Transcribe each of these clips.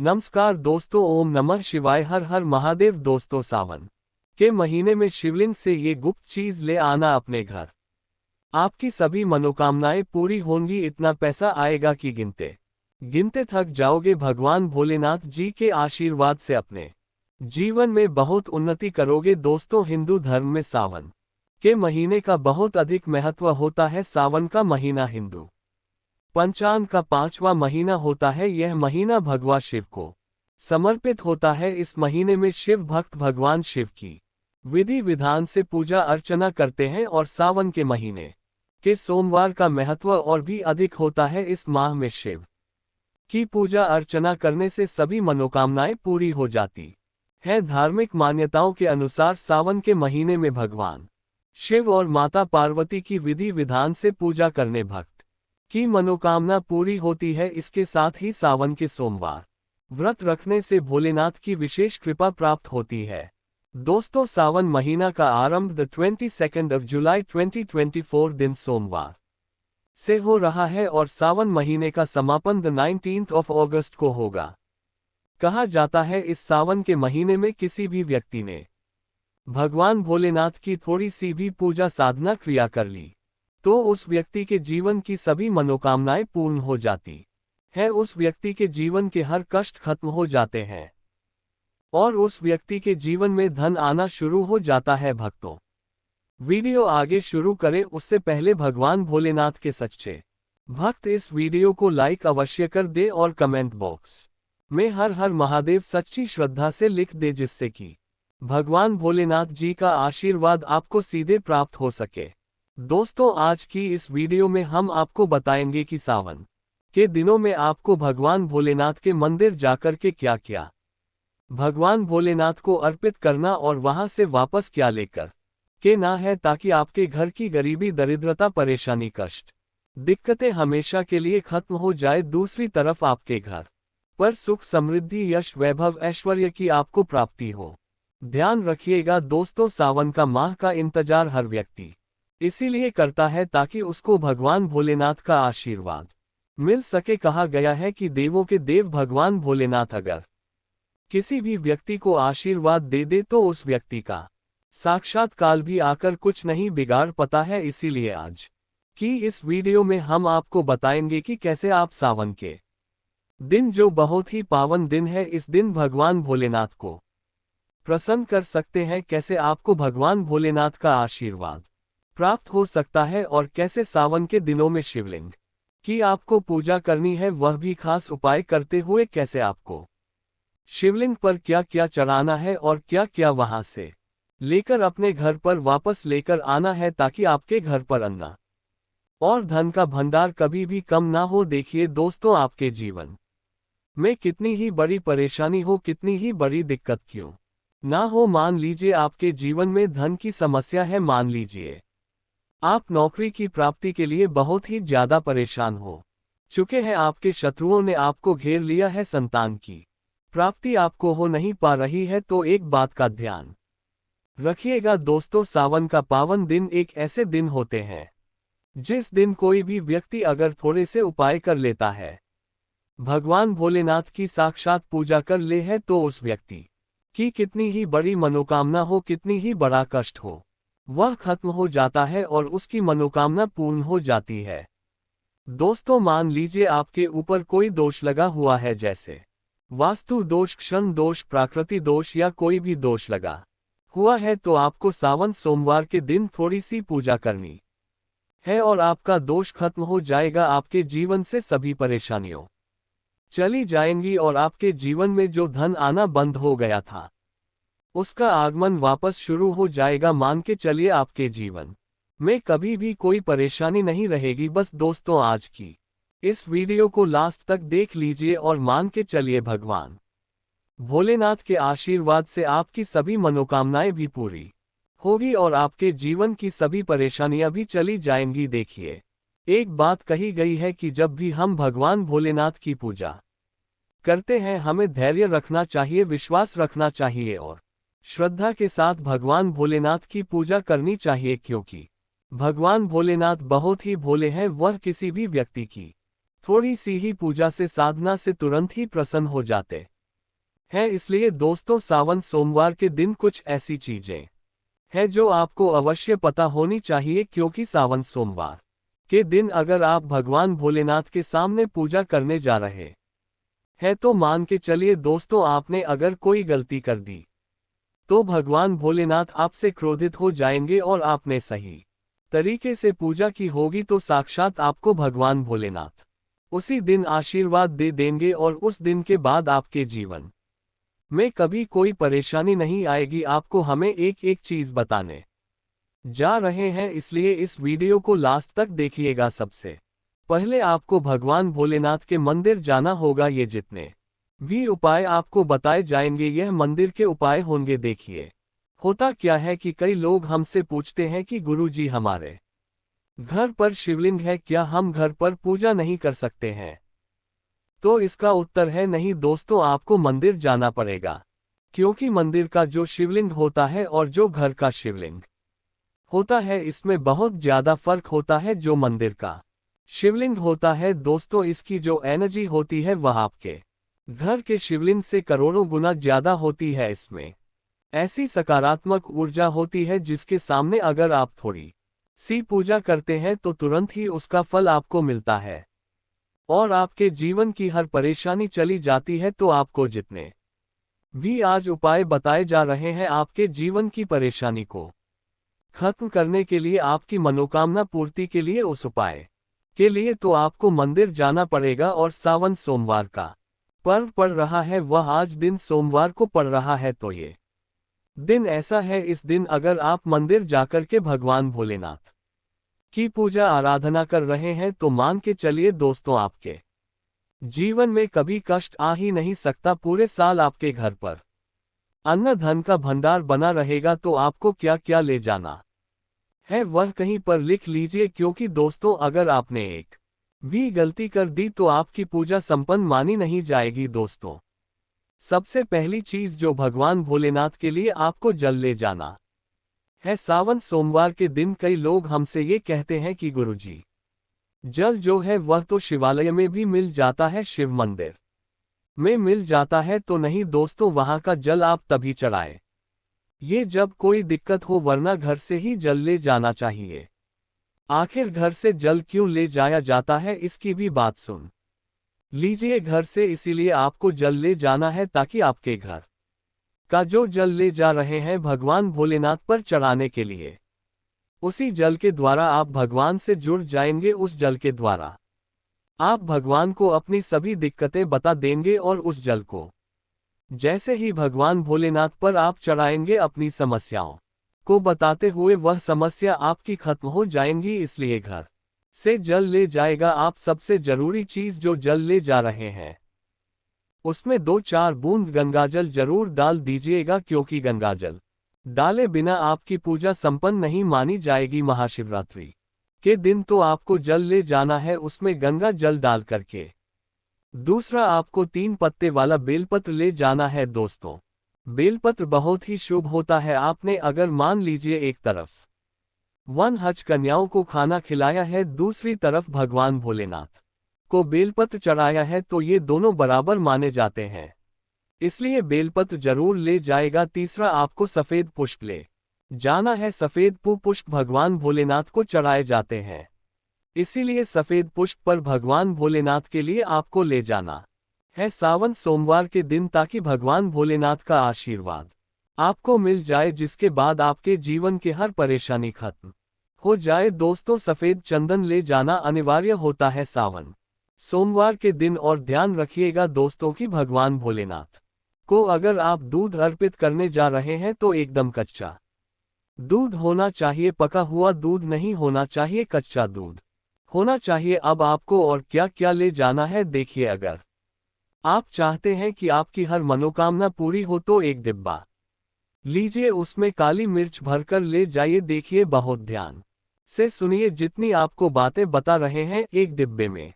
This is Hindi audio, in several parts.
नमस्कार दोस्तों, ओम नमः शिवाय, हर हर महादेव। दोस्तों, सावन के महीने में शिवलिंग से ये गुप्त चीज ले आना अपने घर। आपकी सभी मनोकामनाएं पूरी होंगी, इतना पैसा आएगा कि गिनते गिनते थक जाओगे। भगवान भोलेनाथ जी के आशीर्वाद से अपने जीवन में बहुत उन्नति करोगे। दोस्तों, हिंदू धर्म में सावन के महीने का बहुत अधिक महत्व होता है। सावन का महीना हिंदू पंचांग का 5वां महीना होता है। यह महीना भगवान शिव को समर्पित होता है। इस महीने में शिव भक्त भगवान शिव की विधि विधान से पूजा अर्चना करते हैं और सावन के महीने के सोमवार का महत्व और भी अधिक होता है। इस माह में शिव की पूजा अर्चना करने से सभी मनोकामनाएं पूरी हो जाती है। धार्मिक मान्यताओं के अनुसार सावन के महीने में भगवान शिव और माता पार्वती की विधि विधान से पूजा करने भक्त की मनोकामना पूरी होती है। इसके साथ ही सावन के सोमवार व्रत रखने से भोलेनाथ की विशेष कृपा प्राप्त होती है। दोस्तों, सावन महीना का आरंभ 22 जुलाई 2024 दिन सोमवार से हो रहा है और सावन महीने का समापन 19 अगस्त को होगा। कहा जाता है इस सावन के महीने में किसी भी व्यक्ति ने भगवान भोलेनाथ की थोड़ी सी भी पूजा साधना क्रिया कर ली तो उस व्यक्ति के जीवन की सभी मनोकामनाएं पूर्ण हो जाती है। उस व्यक्ति के जीवन के हर कष्ट खत्म हो जाते हैं और उस व्यक्ति के जीवन में धन आना शुरू हो जाता है। भक्तों, वीडियो आगे शुरू करें उससे पहले भगवान भोलेनाथ के सच्चे भक्त इस वीडियो को लाइक अवश्य कर दे और कमेंट बॉक्स में हर हर महादेव सच्ची श्रद्धा से लिख दे, जिससे कि भगवान भोलेनाथ जी का आशीर्वाद आपको सीधे प्राप्त हो सके। दोस्तों, आज की इस वीडियो में हम आपको बताएंगे कि सावन के दिनों में आपको भगवान भोलेनाथ के मंदिर जाकर के क्या क्या भगवान भोलेनाथ को अर्पित करना और वहां से वापस क्या लेकर के ना है, ताकि आपके घर की गरीबी, दरिद्रता, परेशानी, कष्ट, दिक्कतें हमेशा के लिए खत्म हो जाए। दूसरी तरफ आपके घर पर सुख, समृद्धि, यश, वैभव, ऐश्वर्य की आपको प्राप्ति हो। ध्यान रखिएगा दोस्तों, सावन का माह का इंतजार हर व्यक्ति इसीलिए करता है ताकि उसको भगवान भोलेनाथ का आशीर्वाद मिल सके। कहा गया है कि देवों के देव भगवान भोलेनाथ अगर किसी भी व्यक्ति को आशीर्वाद दे दे तो उस व्यक्ति का साक्षात काल भी आकर कुछ नहीं बिगाड़ पाता है। इसीलिए आज की इस वीडियो में हम आपको बताएंगे कि कैसे आप सावन के दिन, जो बहुत ही पावन दिन है, इस दिन भगवान भोलेनाथ को प्रसन्न कर सकते हैं। कैसे आपको भगवान भोलेनाथ का आशीर्वाद प्राप्त हो सकता है और कैसे सावन के दिनों में शिवलिंग की आपको पूजा करनी है, वह भी खास उपाय करते हुए। कैसे आपको शिवलिंग पर क्या क्या चढ़ाना है और क्या क्या वहां से लेकर अपने घर पर वापस लेकर आना है, ताकि आपके घर पर अन्न और धन का भंडार कभी भी कम ना हो। देखिए दोस्तों, आपके जीवन में कितनी ही बड़ी परेशानी हो, कितनी ही बड़ी दिक्कत क्यों ना हो, मान लीजिए आपके जीवन में धन की समस्या है, मान लीजिए आप नौकरी की प्राप्ति के लिए बहुत ही ज्यादा परेशान हो चुके हैं, आपके शत्रुओं ने आपको घेर लिया है, संतान की प्राप्ति आपको हो नहीं पा रही है, तो एक बात का ध्यान रखिएगा दोस्तों, सावन का पावन दिन एक ऐसे दिन होते हैं जिस दिन कोई भी व्यक्ति अगर थोड़े से उपाय कर लेता है, भगवान भोलेनाथ की साक्षात पूजा कर ले है, तो उस व्यक्ति की कितनी ही बड़ी मनोकामना हो, कितनी ही बड़ा कष्ट हो, वह खत्म हो जाता है और उसकी मनोकामना पूर्ण हो जाती है। दोस्तों, मान लीजिए आपके ऊपर कोई दोष लगा हुआ है, जैसे वास्तु दोष, क्षण दोष, प्राकृतिक दोष या कोई भी दोष लगा हुआ है, तो आपको सावन सोमवार के दिन थोड़ी सी पूजा करनी है और आपका दोष खत्म हो जाएगा। आपके जीवन से सभी परेशानियों चली जाएंगी और आपके जीवन में जो धन आना बंद हो गया था, उसका आगमन वापस शुरू हो जाएगा। मान के चलिए आपके जीवन में कभी भी कोई परेशानी नहीं रहेगी। बस दोस्तों, आज की इस वीडियो को लास्ट तक देख लीजिए और मान के चलिए भगवान भोलेनाथ के आशीर्वाद से आपकी सभी मनोकामनाएं भी पूरी होगी और आपके जीवन की सभी परेशानियां भी चली जाएंगी। देखिए, एक बात कही गई है कि जब भी हम भगवान भोलेनाथ की पूजा करते हैं, हमें धैर्य रखना चाहिए, विश्वास रखना चाहिए और श्रद्धा के साथ भगवान भोलेनाथ की पूजा करनी चाहिए, क्योंकि भगवान भोलेनाथ बहुत ही भोले हैं। वह किसी भी व्यक्ति की थोड़ी सी ही पूजा से साधना से तुरंत ही प्रसन्न हो जाते हैं। इसलिए दोस्तों, सावन सोमवार के दिन कुछ ऐसी चीजें हैं जो आपको अवश्य पता होनी चाहिए, क्योंकि सावन सोमवार के दिन अगर आप भगवान भोलेनाथ के सामने पूजा करने जा रहे हैं तो मान के चलिए दोस्तों, आपने अगर कोई गलती कर दी तो भगवान भोलेनाथ आपसे क्रोधित हो जाएंगे, और आपने सही तरीके से पूजा की होगी तो साक्षात आपको भगवान भोलेनाथ उसी दिन आशीर्वाद दे देंगे, और उस दिन के बाद आपके जीवन में कभी कोई परेशानी नहीं आएगी। आपको हमें एक एक चीज बताने जा रहे हैं, इसलिए इस वीडियो को लास्ट तक देखिएगा। सबसे पहले आपको भगवान भोलेनाथ के मंदिर जाना होगा। ये जितने भी उपाय आपको बताए जाएंगे यह मंदिर के उपाय होंगे। देखिए, होता क्या है कि कई लोग हमसे पूछते हैं कि गुरुजी, हमारे घर पर शिवलिंग है, क्या हम घर पर पूजा नहीं कर सकते हैं? तो इसका उत्तर है नहीं दोस्तों, आपको मंदिर जाना पड़ेगा, क्योंकि मंदिर का जो शिवलिंग होता है और जो घर का शिवलिंग होता है इसमें बहुत ज्यादा फर्क होता है। जो मंदिर का शिवलिंग होता है दोस्तों, इसकी जो एनर्जी होती है वह आपके घर के शिवलिंग से करोड़ों गुना ज्यादा होती है। इसमें ऐसी सकारात्मक ऊर्जा होती है जिसके सामने अगर आप थोड़ी सी पूजा करते हैं तो तुरंत ही उसका फल आपको मिलता है, और आपके जीवन की हर परेशानी चली जाती है। तो आपको जितने भी आज उपाय बताए जा रहे हैं आपके जीवन की परेशानी को खत्म करने के लिए, आपकी मनोकामना पूर्ति के लिए, उस उपाय के लिए तो आपको मंदिर जाना पड़ेगा। और सावन सोमवार का पर्व पड़ रहा है, वह आज दिन सोमवार को पड़ रहा है, तो ये दिन ऐसा है, इस दिन अगर आप मंदिर जाकर के भगवान भोलेनाथ की पूजा आराधना कर रहे हैं तो मान के चलिए दोस्तों, आपके जीवन में कभी कष्ट आ ही नहीं सकता। पूरे साल आपके घर पर अन्न धन का भंडार बना रहेगा। तो आपको क्या क्या ले जाना है वह कहीं पर लिख लीजिए, क्योंकि दोस्तों अगर आपने एक भी गलती कर दी तो आपकी पूजा संपन्न मानी नहीं जाएगी। दोस्तों, सबसे पहली चीज जो भगवान भोलेनाथ के लिए आपको जल ले जाना है सावन सोमवार के दिन। कई लोग हमसे ये कहते हैं कि गुरुजी, जल जो है वह तो शिवालय में भी मिल जाता है, शिव मंदिर में मिल जाता है। तो नहीं दोस्तों, वहां का जल आप तभी चढ़ाए ये जब कोई दिक्कत हो, वरना घर से ही जल ले जाना चाहिए। आखिर घर से जल क्यों ले जाया जाता है, इसकी भी बात सुन लीजिए। घर से इसीलिए आपको जल ले जाना है ताकि आपके घर का जो जल ले जा रहे हैं भगवान भोलेनाथ पर चढ़ाने के लिए, उसी जल के द्वारा आप भगवान से जुड़ जाएंगे। उस जल के द्वारा आप भगवान को अपनी सभी दिक्कतें बता देंगे, और उस जल को जैसे ही भगवान भोलेनाथ पर आप चढ़ाएंगे, अपनी समस्याओं को बताते हुए वह समस्या आपकी खत्म हो जाएंगी। इसलिए घर से जल ले जाएगा आप सबसे जरूरी चीज जो जल ले जा रहे हैं उसमें 2-4 बूंद गंगाजल जरूर डाल दीजिएगा, क्योंकि गंगाजल डाले बिना आपकी पूजा संपन्न नहीं मानी जाएगी। महाशिवरात्रि के दिन तो आपको जल ले जाना है, उसमें गंगा जल डाल करके। दूसरा, आपको 3 पत्ते वाला बेलपत्र ले जाना है दोस्तों। बेलपत्र बहुत ही शुभ होता है। आपने अगर मान लीजिए एक तरफ 1 हज कन्याओं को खाना खिलाया है, दूसरी तरफ भगवान भोलेनाथ को बेलपत्र चढ़ाया है, तो ये दोनों बराबर माने जाते हैं, इसलिए बेलपत्र जरूर ले जाएगा। तीसरा, आपको सफेद पुष्प ले जाना है। सफेद पुष्प भगवान भोलेनाथ को चढ़ाए जाते हैं, इसीलिए सफेद पुष्प पर भगवान भोलेनाथ के लिए आपको ले जाना है सावन सोमवार के दिन, ताकि भगवान भोलेनाथ का आशीर्वाद आपको मिल जाए, जिसके बाद आपके जीवन की हर परेशानी खत्म हो जाए। दोस्तों, सफेद चंदन ले जाना अनिवार्य होता है सावन सोमवार के दिन। और ध्यान रखिएगा दोस्तों कि भगवान भोलेनाथ को अगर आप दूध अर्पित करने जा रहे हैं तो एकदम कच्चा दूध होना चाहिए, पका हुआ दूध नहीं होना चाहिए, कच्चा दूध होना चाहिए। अब आपको और क्या क्या ले जाना है देखिए। अगर आप चाहते हैं कि आपकी हर मनोकामना पूरी हो तो एक डिब्बा लीजिए, उसमें काली मिर्च भरकर ले जाइए। देखिए, बहुत ध्यान से सुनिए, जितनी आपको बातें बता रहे हैं। एक डिब्बे में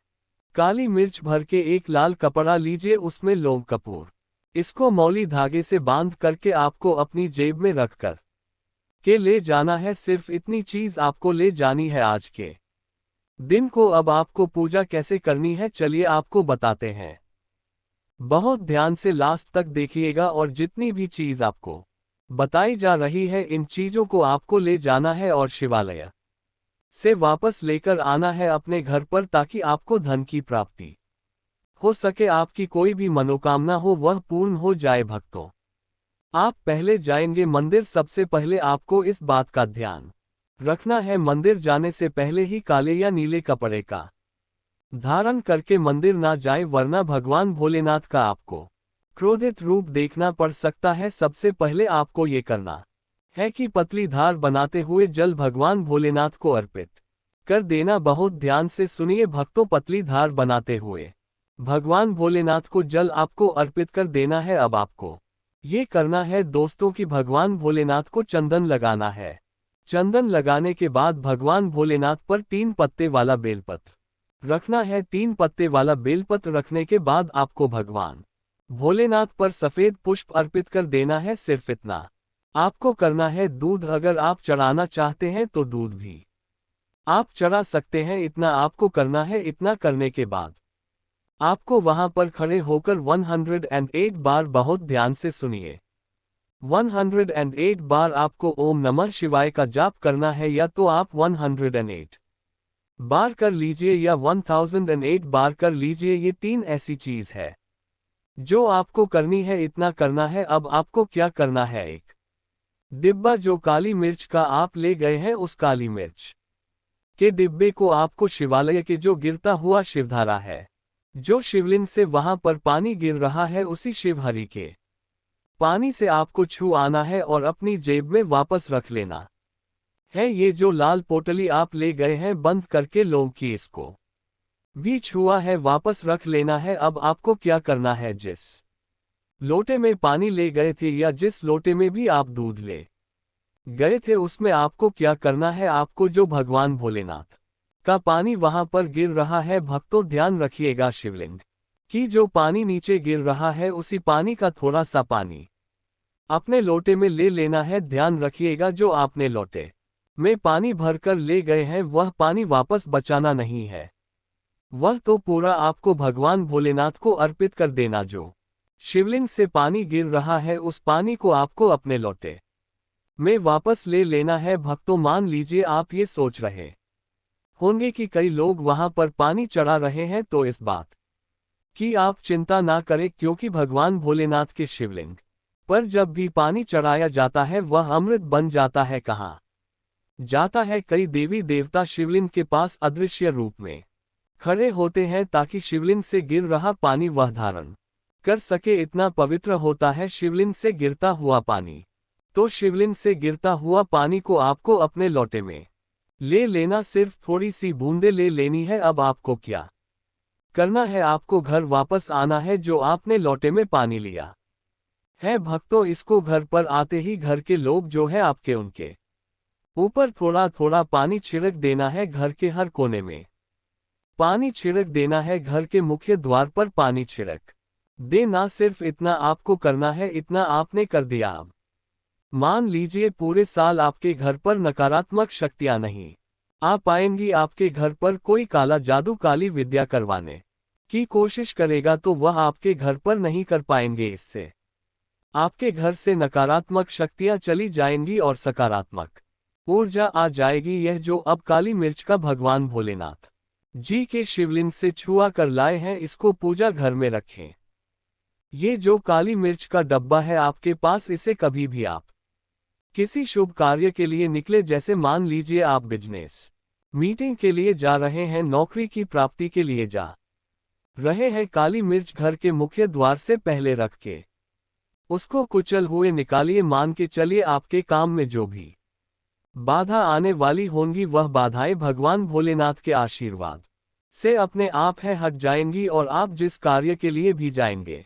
काली मिर्च भर के एक लाल कपड़ा लीजिए, उसमें लौंग कपूर, इसको मौली धागे से बांध करके आपको अपनी जेब में रखकर के ले जाना है। सिर्फ इतनी चीज आपको ले जानी है आज के दिन को अब आपको पूजा कैसे करनी है, चलिए आपको बताते हैं। बहुत ध्यान से लास्ट तक देखिएगा और जितनी भी चीज आपको बताई जा रही है इन चीजों को आपको ले जाना है और शिवालय से वापस लेकर आना है अपने घर पर, ताकि आपको धन की प्राप्ति हो सके, आपकी कोई भी मनोकामना हो वह पूर्ण हो जाए। भक्तों, आप पहले जाएंगे मंदिर, सबसे पहले आपको इस बात का ध्यान रखना है मंदिर जाने से पहले ही काले या नीले कपड़े का धारण करके मंदिर ना जाए, वरना भगवान भोलेनाथ का आपको क्रोधित रूप देखना पड़ सकता है। सबसे पहले आपको ये करना है कि पतली धार बनाते हुए जल भगवान भोलेनाथ को अर्पित कर देना। बहुत ध्यान से सुनिए भक्तों, पतली धार बनाते हुए भगवान भोलेनाथ को जल आपको अर्पित कर देना है। अब आपको ये करना है दोस्तों कि भगवान भोलेनाथ को चंदन लगाना है। चंदन लगाने के बाद भगवान भोलेनाथ पर 3 पत्ते वाला बेलपत्र रखना है। 3 पत्ते वाला बेलपत्र रखने के बाद आपको भगवान भोलेनाथ पर सफेद पुष्प अर्पित कर देना है। सिर्फ इतना आपको करना है। दूध अगर आप चढ़ाना चाहते हैं तो दूध भी आप चढ़ा सकते हैं, इतना आपको करना है। इतना करने के बाद आपको वहां पर खड़े होकर 108 बार, बहुत ध्यान से सुनिए, 108 बार आपको ओम नमः शिवाय का जाप करना है। या तो आप 108 बार कर लीजिए या 1008 बार कर लीजिए। ये 3 ऐसी चीज है जो आपको करनी है, इतना करना है। अब आपको क्या करना है, एक डिब्बा जो काली मिर्च का आप ले गए हैं, उस काली मिर्च के डिब्बे को आपको शिवालय के जो गिरता हुआ शिवधारा है, जो शिवलिंग से वहां पर पानी गिर रहा है, उसी शिवहरि के पानी से आपको छू आना है और अपनी जेब में वापस रख लेना है। ये जो लाल पोटली आप ले गए हैं बंद करके लोग की, इसको भी छुआ है, वापस रख लेना है। अब आपको क्या करना है, जिस लोटे में पानी ले गए थे या जिस लोटे में भी आप दूध ले गए थे, उसमें आपको क्या करना है, आपको जो भगवान भोलेनाथ का पानी वहां पर गिर रहा है, भक्तों ध्यान रखिएगा, शिवलिंग की जो पानी नीचे गिर रहा है, उसी पानी का थोड़ा सा पानी अपने लोटे में ले लेना है। ध्यान रखिएगा, जो आपने लोटे में पानी भरकर ले गए हैं वह पानी वापस बचाना नहीं है, वह तो पूरा आपको भगवान भोलेनाथ को अर्पित कर देना। जो शिवलिंग से पानी गिर रहा है, उस पानी को आपको अपने लोटे में वापस ले लेना है। भक्तों, मान लीजिए आप ये सोच रहे होंगे कि कई लोग वहां पर पानी चढ़ा रहे हैं, तो इस बात की आप चिंता ना करें, क्योंकि भगवान भोलेनाथ के शिवलिंग पर जब भी पानी चढ़ाया जाता है वह अमृत बन जाता है। कहाँ जाता है, कई देवी देवता शिवलिंग के पास अदृश्य रूप में खड़े होते हैं, ताकि शिवलिंग से गिर रहा पानी वह धारण कर सके। इतना पवित्र होता है शिवलिंग से गिरता हुआ पानी। तो शिवलिंग से गिरता हुआ पानी को आपको अपने लोटे में ले लेना, सिर्फ थोड़ी सी बूंदे ले लेनी है। अब आपको क्या करना है, आपको घर वापस आना है, जो आपने लोटे में पानी लिया है। भक्तों, इसको घर पर आते ही घर के लोग जो है आपके, उनके ऊपर थोड़ा थोड़ा पानी छिड़क देना है। घर के हर कोने में पानी छिड़क देना है, घर के मुख्य द्वार पर पानी छिड़क देना। सिर्फ इतना आपको करना है, इतना आपने कर दिया। अब मान लीजिए पूरे साल आपके घर पर नकारात्मक शक्तियां नहीं आ पाएंगी, आपके घर पर कोई काला जादू, काली विद्या करवाने की कोशिश करेगा तो वह आपके घर पर नहीं कर पाएंगे। इससे आपके घर से नकारात्मक शक्तियां चली जाएंगी और सकारात्मक ऊर्जा आ जाएगी। यह जो अब काली मिर्च का भगवान भोलेनाथ जी के शिवलिंग से छुआ कर लाए हैं, इसको पूजा घर में रखें। ये जो काली मिर्च का डब्बा है आपके पास, इसे कभी भी आप किसी शुभ कार्य के लिए निकले, जैसे मान लीजिए आप बिजनेस मीटिंग के लिए जा रहे हैं, नौकरी की प्राप्ति के लिए जा रहे हैं, काली मिर्च घर के मुख्य द्वार से पहले रख के उसको कुचल हुए निकालिए। मान के चलिए आपके काम में जो भी बाधा आने वाली होंगी, वह बाधाएं भगवान भोलेनाथ के आशीर्वाद से अपने आप है हट जाएंगी, और आप जिस कार्य के लिए भी जाएंगे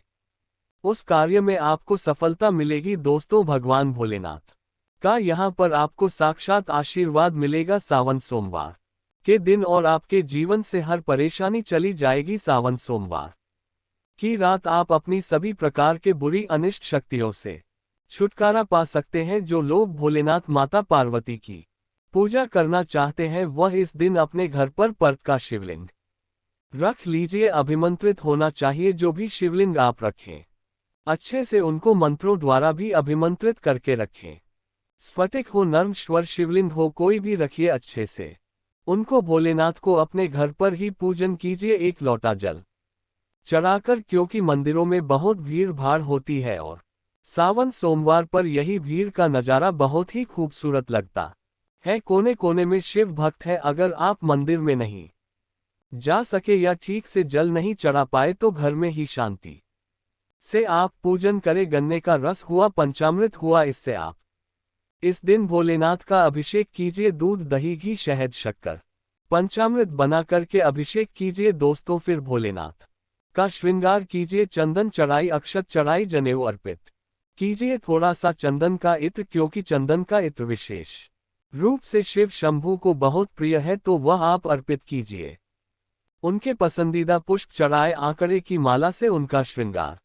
उस कार्य में आपको सफलता मिलेगी। दोस्तों, भगवान भोलेनाथ का यहाँ पर आपको साक्षात आशीर्वाद मिलेगा सावन सोमवार के दिन, और आपके जीवन से हर परेशानी चली जाएगी। सावन सोमवार की रात आप अपनी सभी प्रकार के बुरी अनिष्ट शक्तियों से छुटकारा पा सकते हैं। जो लोग भोलेनाथ माता पार्वती की पूजा करना चाहते हैं वह इस दिन अपने घर पर पर्त का शिवलिंग रख लीजिए। अभिमंत्रित होना चाहिए जो भी शिवलिंग आप रखें, अच्छे से उनको मंत्रों द्वारा भी अभिमंत्रित करके रखें। स्फटिक हो, नर्म स्वर शिवलिंग हो, कोई भी रखिए अच्छे से। उनको भोलेनाथ को अपने घर पर ही पूजन कीजिए, एक लोटा जल चढ़ाकर, क्योंकि मंदिरों में बहुत भीड़ भाड़ होती है और सावन सोमवार पर यही भीड़ का नज़ारा बहुत ही खूबसूरत लगता है। कोने कोने में शिव भक्त है। अगर आप मंदिर में नहीं जा सके या ठीक से जल नहीं चढ़ा पाए तो घर में ही शांति से आप पूजन करें। गन्ने का रस हुआ, पंचामृत हुआ, इससे आप इस दिन भोलेनाथ का अभिषेक कीजिए। दूध, दही, घी, शहद, शक्कर, पंचामृत बना करके अभिषेक कीजिए दोस्तों। फिर भोलेनाथ का श्रृंगार कीजिए, चंदन चढ़ाई, अक्षत चढ़ाई, जनेऊ अर्पित कीजिए, थोड़ा सा चंदन का इत्र, क्योंकि चंदन का इत्र विशेष रूप से शिव शंभू को बहुत प्रिय है, तो वह आप अर्पित कीजिए। उनके पसंदीदा पुष्प चढ़ाए, आंकड़े की माला से उनका श्रृंगार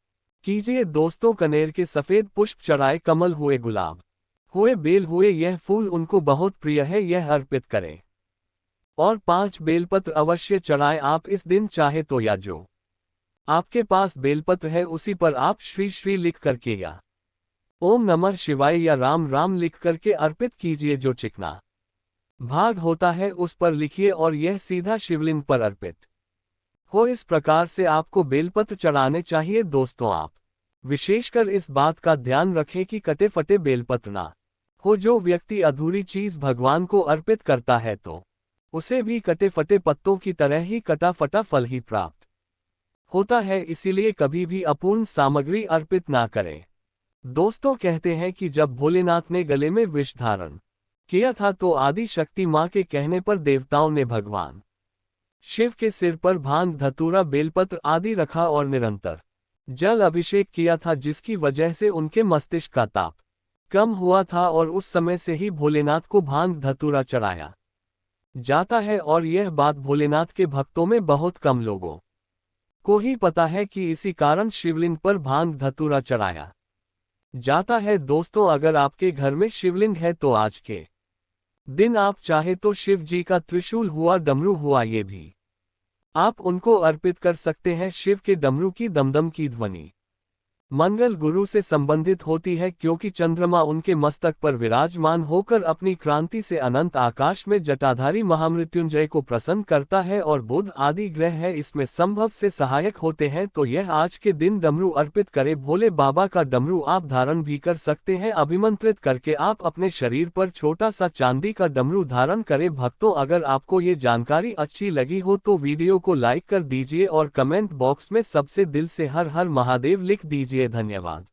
कीजिए दोस्तों। कनेर के सफेद पुष्प चढ़ाए, कमल हुए, गुलाब हुए, बेल हुए, यह फूल उनको बहुत प्रिय है, यह अर्पित करें। और 5 बेलपत्र अवश्य चढ़ाएं आप इस दिन, चाहे तो या जो आपके पास बेलपत्र है उसी पर आप श्री श्री लिख करके या ओम नमः शिवाय या राम राम लिख करके अर्पित कीजिए। जो चिकना भाग होता है उस पर लिखिए और यह सीधा शिवलिंग पर अर्पित हो। इस प्रकार से आपको बेलपत्र चढ़ाने चाहिए दोस्तों। आप विशेषकर इस बात का ध्यान रखें कि कटे फटे बेलपत्र ना हो। जो व्यक्ति अधूरी चीज भगवान को अर्पित करता है तो उसे भी कटे फटे पत्तों की तरह ही कटा फटा फल ही प्राप्त होता है। इसीलिए कभी भी अपूर्ण सामग्री अर्पित ना करें। दोस्तों कहते हैं कि जब भोलेनाथ ने गले में विष धारण किया था तो आदि शक्ति मां के कहने पर देवताओं ने भगवान शिव के सिर पर भांग, धतूरा, बेलपत्र आदि रखा और निरंतर जल अभिषेक किया था, जिसकी वजह से उनके मस्तिष्क का ताप कम हुआ था और उस समय से ही भोलेनाथ को भांग धतूरा चढ़ाया जाता है। और यह बात भोलेनाथ के भक्तों में बहुत कम लोगों को ही पता है कि इसी कारण शिवलिंग पर भांग धतूरा चढ़ाया जाता है। दोस्तों अगर आपके घर में शिवलिंग है तो आज के दिन आप चाहे तो शिव जी का त्रिशूल हुआ, डमरू हुआ, ये भी आप उनको अर्पित कर सकते हैं। शिव के डमरू की दमदम की ध्वनि मंगल गुरु से संबंधित होती है, क्योंकि चंद्रमा उनके मस्तक पर विराजमान होकर अपनी क्रांति से अनंत आकाश में जटाधारी महामृत्युंजय को प्रसन्न करता है और बुध आदि ग्रह है इसमें संभव से सहायक होते हैं। तो यह आज के दिन डमरू अर्पित करे। भोले बाबा का डमरू आप धारण भी कर सकते हैं। अभिमंत्रित करके आप अपने शरीर पर छोटा सा चांदी का डमरू धारण करें। भक्तों अगर आपको ये जानकारी अच्छी लगी हो तो वीडियो को लाइक कर दीजिए और कमेंट बॉक्स में सबसे दिल से हर हर महादेव लिख दीजिए। धन्यवाद।